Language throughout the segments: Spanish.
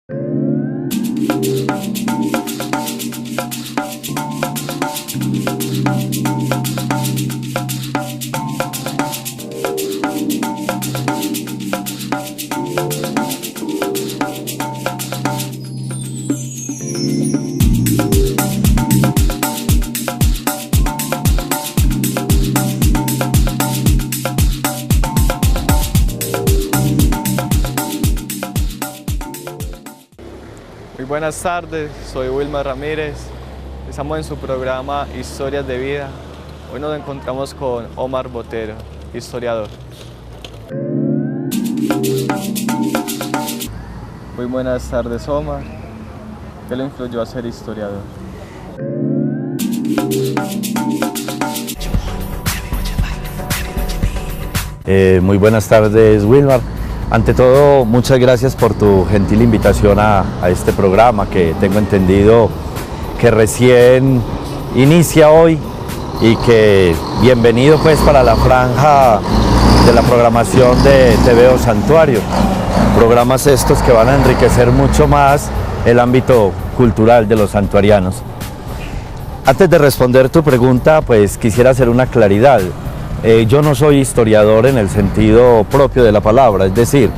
Muy buenas tardes, soy Wilmer Ramírez, estamos en su programa Historias de Vida. Hoy nos encontramos con Omar Botero, historiador. Muy buenas tardes, Omar. ¿Qué le influyó a ser historiador? Muy buenas tardes, Wilmar. Ante todo, muchas gracias por tu gentil invitación a este programa que tengo entendido que recién inicia hoy y que bienvenido pues para la franja de la programación de TVO Santuario. Programas estos que van a enriquecer mucho más el ámbito cultural de los santuarianos. Antes de responder tu pregunta, pues quisiera hacer una claridad. Yo no soy historiador en el sentido propio de la palabra, es decir,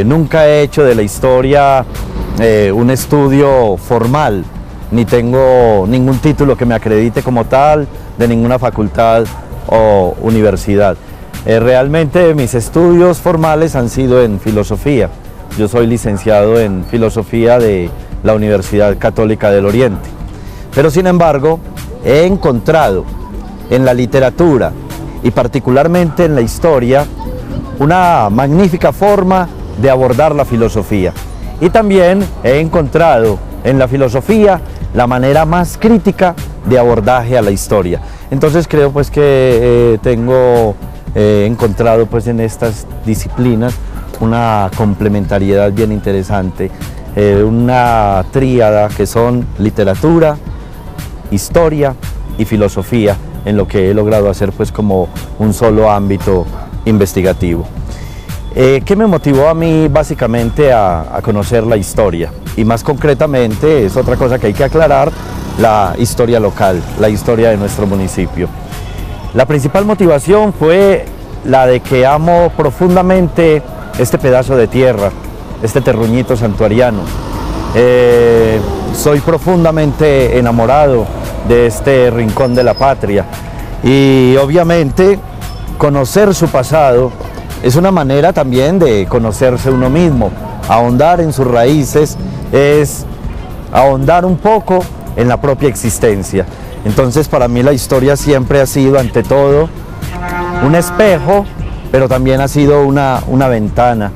nunca he hecho de la historia un estudio formal, ni tengo ningún título que me acredite como tal de ninguna facultad o universidad. Realmente mis estudios formales han sido en filosofía. Yo soy licenciado en filosofía de la Universidad Católica del Oriente. Pero sin embargo, he encontrado en la literatura y particularmente en la historia una magnífica forma de abordar la filosofía. Y también he encontrado en la filosofía la manera más crítica de abordaje a la historia. Entonces creo pues que he encontrado pues en estas disciplinas una complementariedad bien interesante, una tríada que son literatura, historia y filosofía, en lo que he logrado hacer pues como un solo ámbito investigativo. ¿Qué me motivó a mí básicamente a conocer la historia? Y más concretamente, es otra cosa que hay que aclarar, la historia local, la historia de nuestro municipio. La principal motivación fue la de que amo profundamente este pedazo de tierra, este terruñito santuariano. Soy profundamente enamorado de este rincón de la patria y obviamente conocer su pasado es una manera también de conocerse uno mismo. Ahondar en sus raíces es ahondar un poco en la propia existencia. Entonces para mí la historia siempre ha sido ante todo un espejo, pero también ha sido una ventana.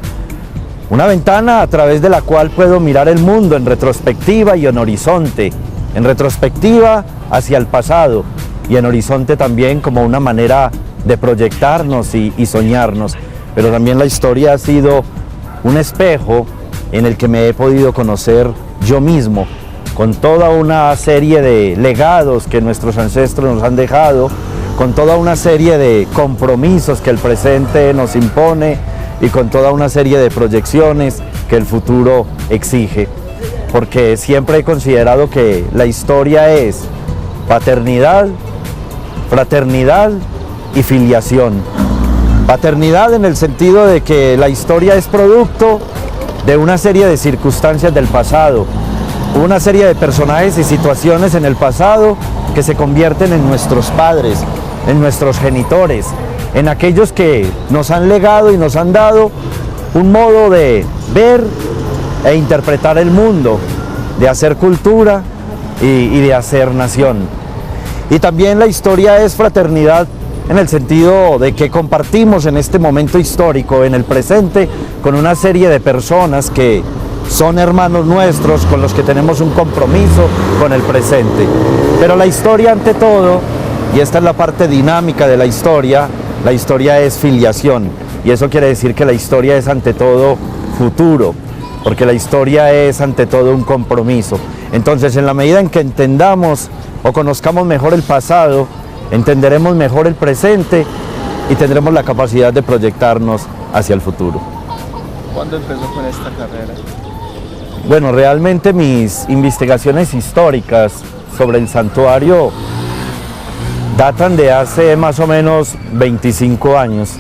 Una ventana a través de la cual puedo mirar el mundo en retrospectiva y en horizonte. En retrospectiva hacia el pasado y en horizonte también como una manera de proyectarnos y soñarnos. Pero también la historia ha sido un espejo en el que me he podido conocer yo mismo, con toda una serie de legados que nuestros ancestros nos han dejado, con toda una serie de compromisos que el presente nos impone y con toda una serie de proyecciones que el futuro exige. Porque siempre he considerado que la historia es paternidad, fraternidad y filiación. Paternidad en el sentido de que la historia es producto de una serie de circunstancias del pasado, una serie de personajes y situaciones en el pasado que se convierten en nuestros padres, en nuestros genitores, en aquellos que nos han legado y nos han dado un modo de ver e interpretar el mundo, de hacer cultura y de hacer nación. Y también la historia es fraternidad en el sentido de que compartimos en este momento histórico, en el presente, con una serie de personas que son hermanos nuestros, con los que tenemos un compromiso con el presente. Pero la historia ante todo, y esta es la parte dinámica de la historia es filiación. Y eso quiere decir que la historia es ante todo futuro, porque la historia es ante todo un compromiso. Entonces, en la medida en que entendamos o conozcamos mejor el pasado, entenderemos mejor el presente y tendremos la capacidad de proyectarnos hacia el futuro. ¿Cuándo empezó con esta carrera? Bueno, realmente mis investigaciones históricas sobre el santuario datan de hace más o menos 25 años.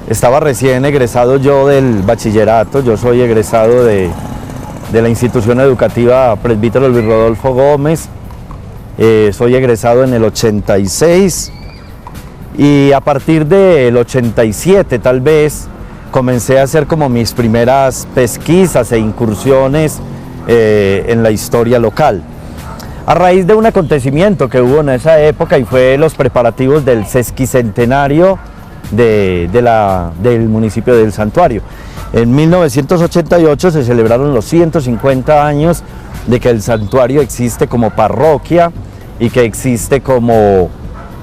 Estaba recién egresado yo del bachillerato, yo soy egresado de la institución educativa Presbítero Luis Rodolfo Gómez, soy egresado en el 86 y a partir del 87 tal vez comencé a hacer como mis primeras pesquisas e incursiones en la historia local. A raíz de un acontecimiento que hubo en esa época y fue los preparativos del sesquicentenario del municipio del Santuario. En 1988 se celebraron los 150 años de que el santuario existe como parroquia y que existe como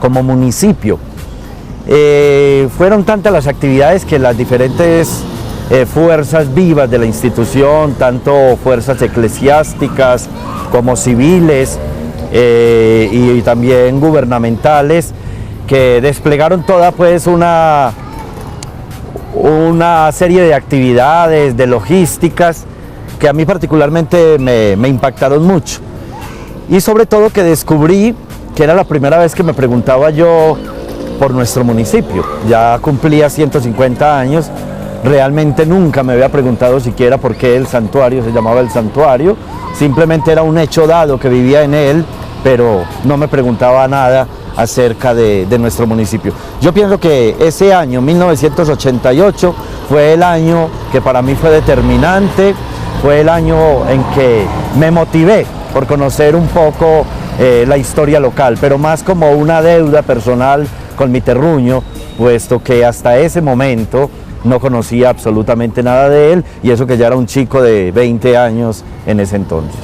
municipio. Fueron tantas las actividades que las diferentes fuerzas vivas de la institución, tanto fuerzas eclesiásticas como civiles y también gubernamentales, que desplegaron toda pues una serie de actividades, de logísticas, que a mí particularmente me impactaron mucho. Y sobre todo que descubrí que era la primera vez que me preguntaba yo por nuestro municipio. Ya cumplía 150 años, realmente nunca me había preguntado siquiera por qué el santuario se llamaba el santuario, simplemente era un hecho dado que vivía en él, pero no me preguntaba nada acerca de nuestro municipio. Yo pienso que ese año, 1988, fue el año que para mí fue determinante, fue el año en que me motivé por conocer un poco la historia local, pero más como una deuda personal con mi terruño, puesto que hasta ese momento no conocía absolutamente nada de él, y eso que ya era un chico de 20 años en ese entonces.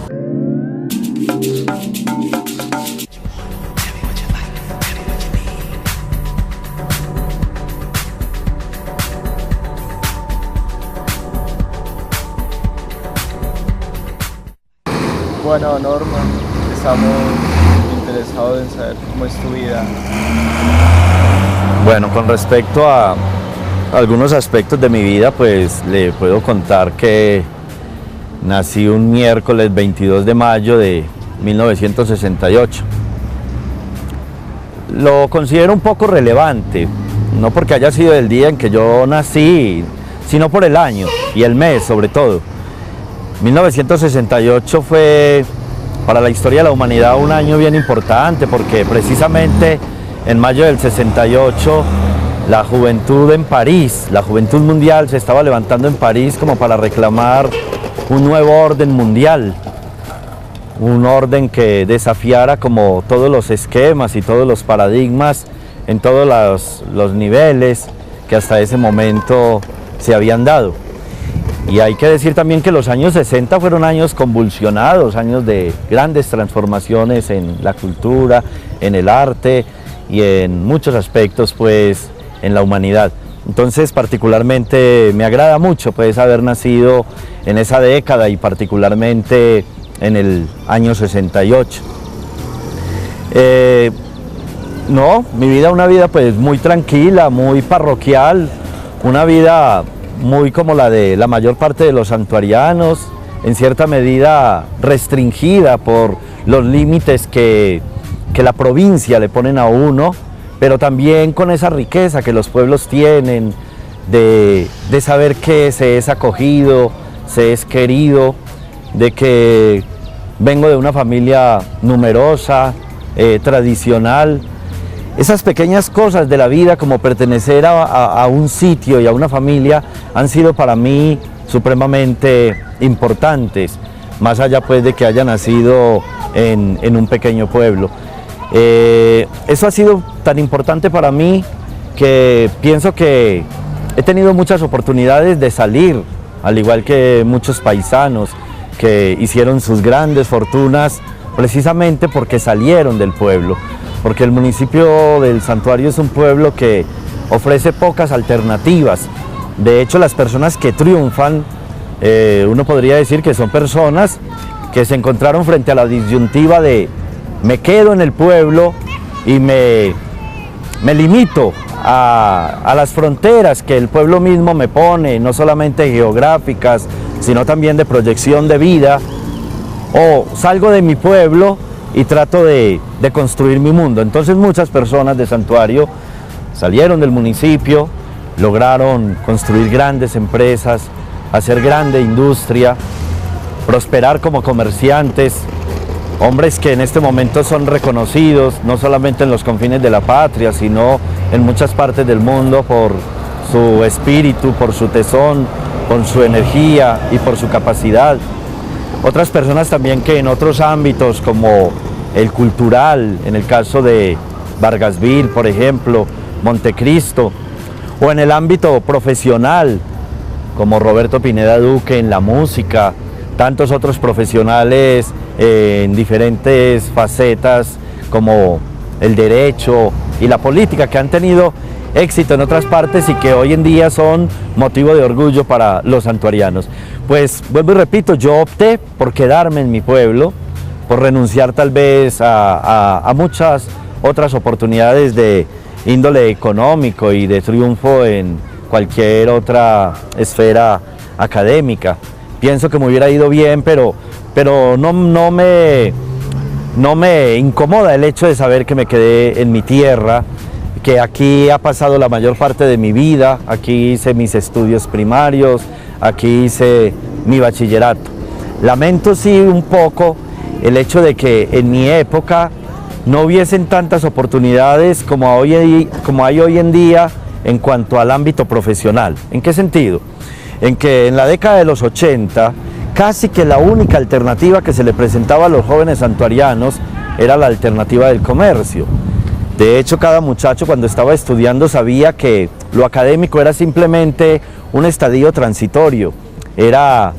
Bueno, Norma, estamos interesados en saber cómo es tu vida. Bueno, con respecto a algunos aspectos de mi vida, pues le puedo contar que nací un miércoles 22 de mayo de 1968. Lo considero un poco relevante, no porque haya sido el día en que yo nací, sino por el año y el mes sobre todo. 1968 fue para la historia de la humanidad un año bien importante, porque precisamente en mayo del 68 la juventud en París, la juventud mundial se estaba levantando en París como para reclamar un nuevo orden mundial, un orden que desafiara como todos los esquemas y todos los paradigmas en todos los niveles que hasta ese momento se habían dado. Y hay que decir también que los años 60 fueron años convulsionados, años de grandes transformaciones en la cultura, en el arte y en muchos aspectos pues en la humanidad. Entonces particularmente me agrada mucho pues haber nacido en esa década y particularmente en el año 68. No, mi vida una vida pues muy tranquila, muy parroquial, una vida muy como la de la mayor parte de los santuarianos, en cierta medida restringida por los límites que la provincia le ponen a uno, pero también con esa riqueza que los pueblos tienen de saber que se es acogido, se es querido, de que vengo de una familia numerosa, tradicional. Esas pequeñas cosas de la vida, como pertenecer a un sitio y a una familia, han sido para mí supremamente importantes, más allá pues de que haya nacido en un pequeño pueblo. Eso ha sido tan importante para mí que pienso que he tenido muchas oportunidades de salir, al igual que muchos paisanos que hicieron sus grandes fortunas precisamente porque salieron del pueblo. Porque el municipio del Santuario es un pueblo que ofrece pocas alternativas. De hecho, las personas que triunfan, uno podría decir que son personas que se encontraron frente a la disyuntiva de me quedo en el pueblo y me limito a las fronteras que el pueblo mismo me pone, no solamente geográficas, sino también de proyección de vida, o salgo de mi pueblo y trato de construir mi mundo. Entonces muchas personas de Santuario salieron del municipio, lograron construir grandes empresas, hacer grande industria, prosperar como comerciantes, hombres que en este momento son reconocidos no solamente en los confines de la patria, sino en muchas partes del mundo por su espíritu, por su tesón, por su energía y por su capacidad. Otras personas también que en otros ámbitos como el cultural, en el caso de Vargasville, por ejemplo, Montecristo, o en el ámbito profesional, como Roberto Pineda Duque en la música, tantos otros profesionales en diferentes facetas como el derecho y la política, que han tenido éxito en otras partes y que hoy en día son motivo de orgullo para los santuarianos. Pues vuelvo y repito, yo opté por quedarme en mi pueblo, por renunciar tal vez a muchas otras oportunidades de índole económico y de triunfo en cualquier otra esfera académica. Pienso que me hubiera ido bien, pero no me incomoda el hecho de saber que me quedé en mi tierra, que aquí ha pasado la mayor parte de mi vida, aquí hice mis estudios primarios, aquí hice mi bachillerato. Lamento sí un poco el hecho de que en mi época no hubiesen tantas oportunidades como hay hoy en día en cuanto al ámbito profesional. ¿En qué sentido? En que en la década de los 80, casi que la única alternativa que se le presentaba a los jóvenes santuarianos era la alternativa del comercio. De hecho, cada muchacho cuando estaba estudiando sabía que lo académico era simplemente un estadio transitorio, era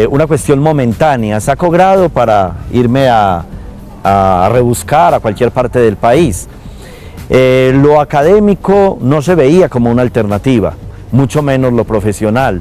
una cuestión momentánea, saco grado para irme a rebuscar a cualquier parte del país. Lo académico no se veía como una alternativa, mucho menos lo profesional.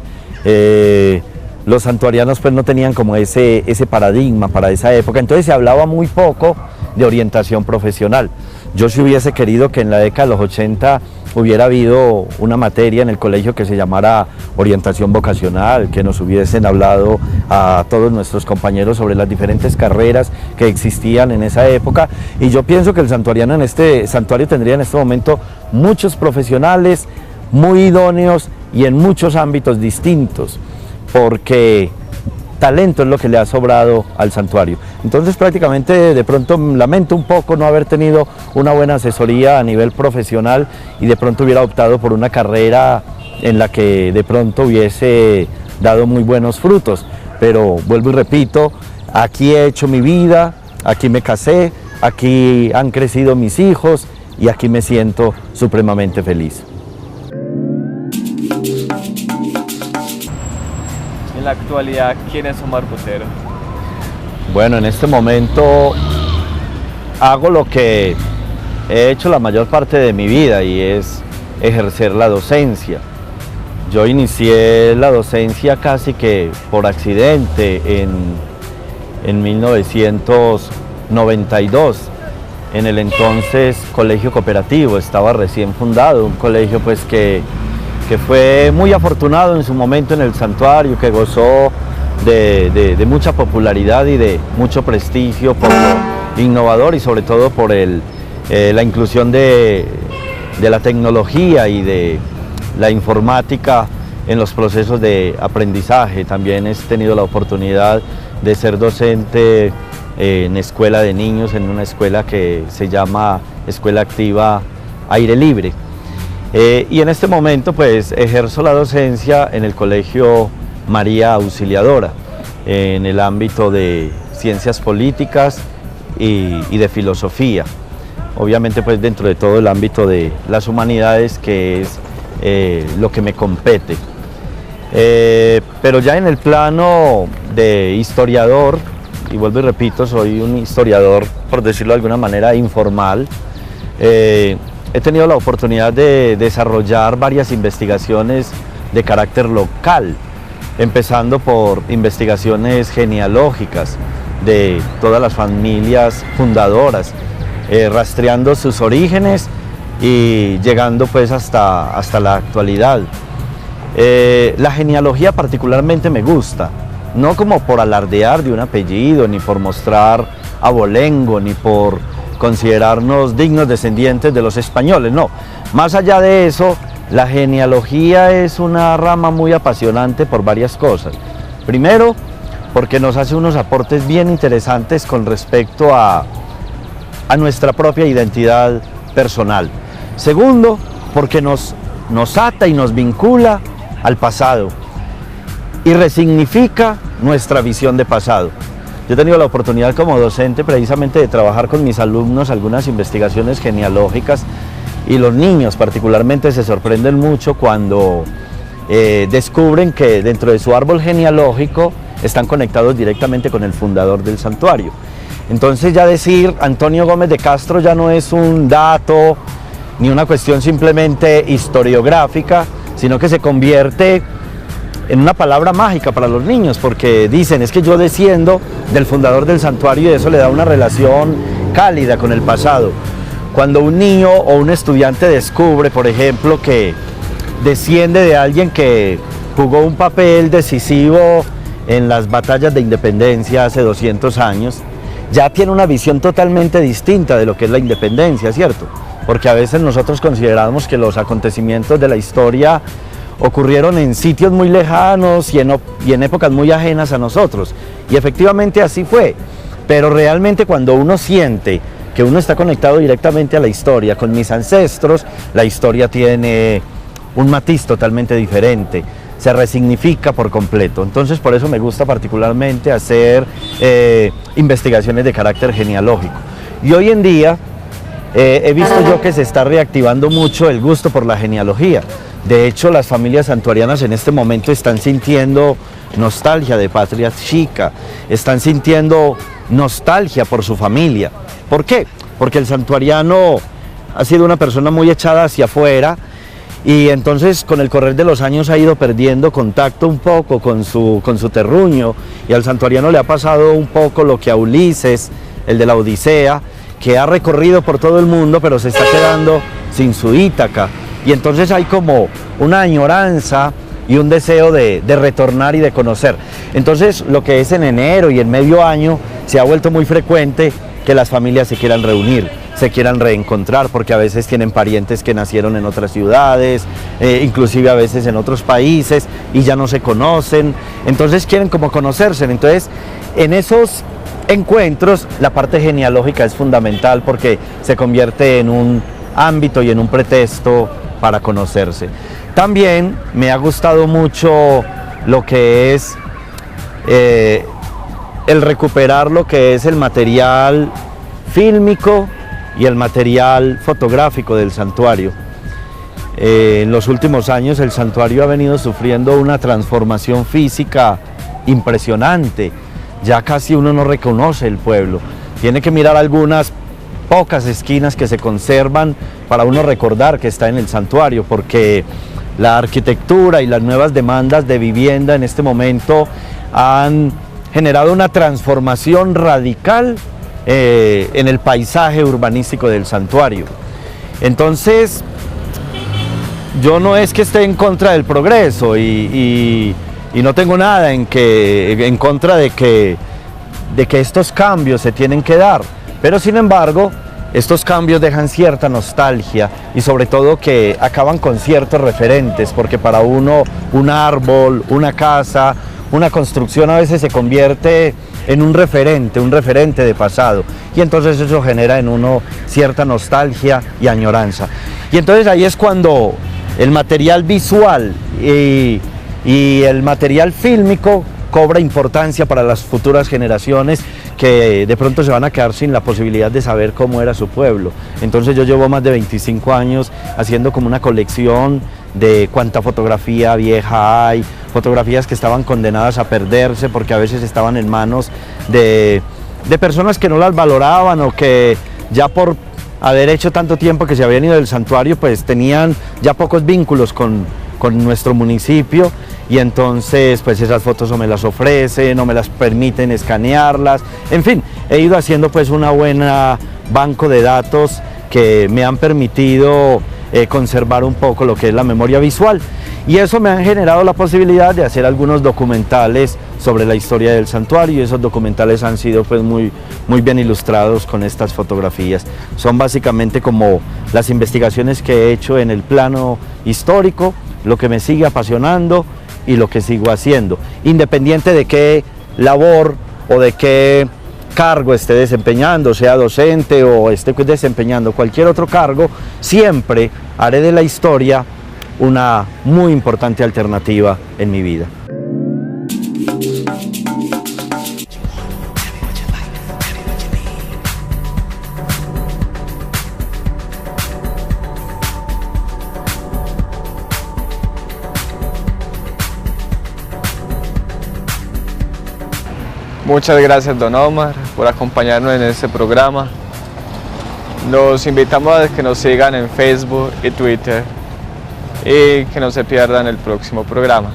Los santuarianos pues no tenían como ese paradigma para esa época, entonces se hablaba muy poco de orientación profesional. Yo sí hubiese querido que en la década de los 80 hubiera habido una materia en el colegio que se llamara orientación vocacional, que nos hubiesen hablado a todos nuestros compañeros sobre las diferentes carreras que existían en esa época, y yo pienso que el santuariano en este santuario tendría en este momento muchos profesionales muy idóneos y en muchos ámbitos distintos, porque talento es lo que le ha sobrado al santuario. Entonces prácticamente de pronto lamento un poco no haber tenido una buena asesoría a nivel profesional y de pronto hubiera optado por una carrera en la que de pronto hubiese dado muy buenos frutos. Pero vuelvo y repito, aquí he hecho mi vida, aquí me casé, aquí han crecido mis hijos y aquí me siento supremamente feliz. En la actualidad, ¿quién es Omar Botero? Bueno, en este momento hago lo que he hecho la mayor parte de mi vida y es ejercer la docencia. Yo inicié la docencia casi que por accidente en 1992, en el entonces Colegio Cooperativo. Estaba recién fundado, un colegio pues que fue muy afortunado en su momento en el santuario, que gozó de mucha popularidad y de mucho prestigio por lo innovador y sobre todo por la inclusión de la tecnología y de la informática en los procesos de aprendizaje. También he tenido la oportunidad de ser docente en escuela de niños, en una escuela que se llama Escuela Activa Aire Libre. Y en este momento pues ejerzo la docencia en el Colegio María Auxiliadora, en el ámbito de ciencias políticas y de filosofía. Obviamente pues dentro de todo el ámbito de las humanidades, que es lo que me compete. Pero ya en el plano de historiador, y vuelvo y repito, soy un historiador, por decirlo de alguna manera, informal. He tenido la oportunidad de desarrollar varias investigaciones de carácter local, empezando por investigaciones genealógicas de todas las familias fundadoras, rastreando sus orígenes y llegando pues hasta la actualidad. La genealogía particularmente me gusta, no como por alardear de un apellido, ni por mostrar abolengo, ni por considerarnos dignos descendientes de los españoles, no. Más allá de eso, la genealogía es una rama muy apasionante por varias cosas. Primero, porque nos hace unos aportes bien interesantes con respecto a nuestra propia identidad personal. Segundo, porque nos ata y nos vincula al pasado y resignifica nuestra visión de pasado. Yo he tenido la oportunidad como docente precisamente de trabajar con mis alumnos algunas investigaciones genealógicas y los niños particularmente se sorprenden mucho cuando descubren que dentro de su árbol genealógico están conectados directamente con el fundador del santuario. Entonces ya decir Antonio Gómez de Castro ya no es un dato ni una cuestión simplemente historiográfica, sino que se convierte en una palabra mágica para los niños, porque dicen, es que yo desciendo del fundador del santuario y eso le da una relación cálida con el pasado. Cuando un niño o un estudiante descubre, por ejemplo, que desciende de alguien que jugó un papel decisivo en las batallas de independencia hace 200 años, ya tiene una visión totalmente distinta de lo que es la independencia, ¿cierto? Porque a veces nosotros consideramos que los acontecimientos de la historia ocurrieron en sitios muy lejanos y en épocas muy ajenas a nosotros. Y efectivamente así fue. Pero realmente cuando uno siente que uno está conectado directamente a la historia, con mis ancestros, la historia tiene un matiz totalmente diferente, se resignifica por completo. Entonces por eso me gusta particularmente hacer investigaciones de carácter genealógico. Y hoy en día he visto yo que se está reactivando mucho el gusto por la genealogía. De hecho, las familias santuarianas en este momento están sintiendo nostalgia de patria chica, están sintiendo nostalgia por su familia. ¿Por qué? Porque el santuariano ha sido una persona muy echada hacia afuera y entonces con el correr de los años ha ido perdiendo contacto un poco con su terruño, y al santuariano le ha pasado un poco lo que a Ulises, el de la Odisea, que ha recorrido por todo el mundo pero se está quedando sin su Ítaca. Y entonces hay como una añoranza y un deseo de retornar y de conocer. Entonces lo que es en enero y en medio año se ha vuelto muy frecuente que las familias se quieran reunir, se quieran reencontrar, porque a veces tienen parientes que nacieron en otras ciudades, inclusive a veces en otros países y ya no se conocen, entonces quieren como conocerse. Entonces en esos encuentros la parte genealógica es fundamental porque se convierte en un ámbito y en un pretexto para conocerse. También me ha gustado mucho lo que es el recuperar lo que es el material fílmico y el material fotográfico del santuario. En los últimos años el santuario ha venido sufriendo una transformación física impresionante. Ya casi uno no reconoce el pueblo. Tiene que mirar algunas pocas esquinas que se conservan para uno recordar que está en el santuario, porque la arquitectura y las nuevas demandas de vivienda en este momento han generado una transformación radical en el paisaje urbanístico del santuario. Entonces, yo no es que esté en contra del progreso y no tengo nada en contra de que estos cambios se tienen que dar, pero sin embargo, estos cambios dejan cierta nostalgia y sobre todo que acaban con ciertos referentes, porque para uno un árbol, una casa, una construcción a veces se convierte en un referente de pasado, y entonces eso genera en uno cierta nostalgia y añoranza. Y entonces ahí es cuando el material visual y el material fílmico cobra importancia para las futuras generaciones que de pronto se van a quedar sin la posibilidad de saber cómo era su pueblo. Entonces yo llevo más de 25 años haciendo como una colección de cuánta fotografía vieja hay, fotografías que estaban condenadas a perderse porque a veces estaban en manos de personas que no las valoraban, o que ya por haber hecho tanto tiempo que se habían ido del santuario pues tenían ya pocos vínculos con nuestro municipio, y entonces pues esas fotos no me las ofrecen, no me las permiten escanearlas, en fin, he ido haciendo pues una buena banco de datos que me han permitido conservar un poco lo que es la memoria visual, y eso me ha generado la posibilidad de hacer algunos documentales sobre la historia del santuario, y esos documentales han sido pues muy bien ilustrados con estas fotografías. Son básicamente como las investigaciones que he hecho en el plano histórico, lo que me sigue apasionando y lo que sigo haciendo, independiente de qué labor o de qué cargo esté desempeñando, sea docente o esté desempeñando cualquier otro cargo, siempre haré de la historia una muy importante alternativa en mi vida. Muchas gracias, don Omar, por acompañarnos en este programa. Los invitamos a que nos sigan en Facebook y Twitter y que no se pierdan el próximo programa.